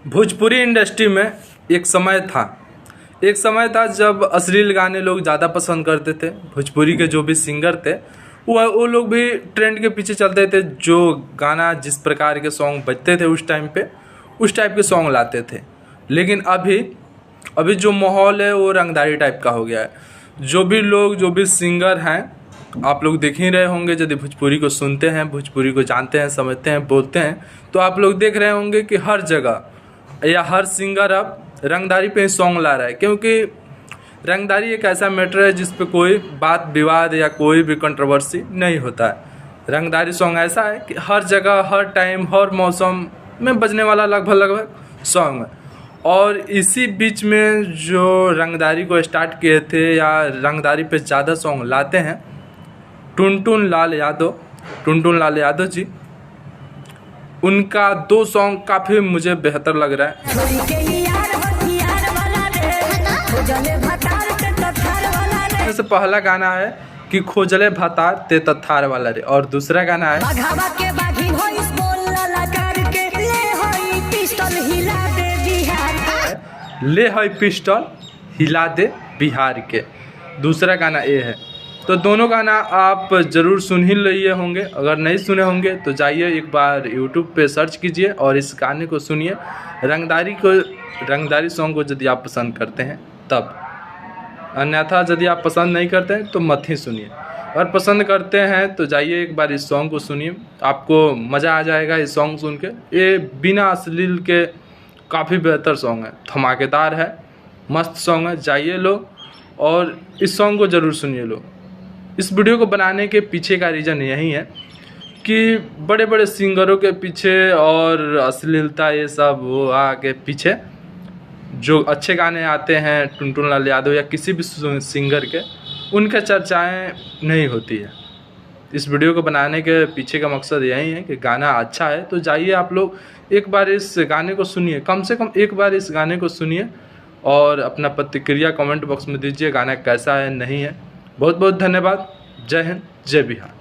Bhojpuri industry में एक समय था जब अश्लील गाने लोग ज़्यादा पसंद करते थे। भोजपुरी के जो भी सिंगर थे वो लोग भी ट्रेंड के पीछे चलते थे। जो गाना जिस प्रकार के सॉन्ग बजते थे उस टाइम पे उस टाइप के सॉन्ग लाते थे। लेकिन अभी जो माहौल है वो रंगदारी टाइप का हो गया है। जो भी सिंगर हैं, आप लोग देख ही रहे होंगे, यदि भोजपुरी को सुनते हैं, भोजपुरी को जानते हैं, समझते हैं, बोलते हैं, तो आप लोग देख रहे होंगे कि हर जगह या हर सिंगर अब रंगदारी पे ही सॉन्ग ला रहा है। क्योंकि रंगदारी एक ऐसा मैटर है जिस पे कोई बात विवाद या कोई भी कंट्रोवर्सी नहीं होता है। रंगदारी सॉन्ग ऐसा है कि हर जगह, हर टाइम, हर मौसम में बजने वाला लगभग सॉन्ग है। और इसी बीच में जो रंगदारी को स्टार्ट किए थे या रंगदारी पे ज़्यादा सॉन्ग लाते हैं, टुनटुन लाल यादव जी, उनका 2 सॉन्ग काफ़ी मुझे बेहतर लग रहा है। से पहला गाना है कि खोजले भतार ते तत्थार वाला रे, और दूसरा गाना है ले हई पिस्टल हिला दे बिहार के। दूसरा गाना ये है। तो दोनों गाना आप ज़रूर सुन ही लिए होंगे। अगर नहीं सुने होंगे तो जाइए एक बार YouTube पे सर्च कीजिए और इस गाने को सुनिए। रंगदारी सॉन्ग को यदि आप पसंद करते हैं तब, अन्यथा यदि आप पसंद नहीं करते हैं तो मत ही सुनिए। अगर पसंद करते हैं तो जाइए एक बार इस सॉन्ग को सुनिए, आपको मज़ा आ जाएगा इस सॉन्ग सुन के। ये बिना अश्लील के काफ़ी बेहतर सॉन्ग है, धमाकेदार है, मस्त सॉन्ग है। जाइए लो और इस सॉन्ग को ज़रूर सुनिए लो। इस वीडियो को बनाने के पीछे का रीज़न यही है कि बड़े बड़े सिंगरों के पीछे और अश्लीलता ये सब वो आगे पीछे जो अच्छे गाने आते हैं टुनटुन लाल यादव या किसी भी सिंगर के, उनके चर्चाएं नहीं होती है। इस वीडियो को बनाने के पीछे का मकसद यही है कि गाना अच्छा है तो जाइए आप लोग एक बार इस गाने को सुनिए, कम से कम एक बार इस गाने को सुनिए और अपना प्रतिक्रिया कमेंट बॉक्स में दीजिए गाना कैसा है नहीं है। बहुत बहुत धन्यवाद। जय हिंद, जय बिहार।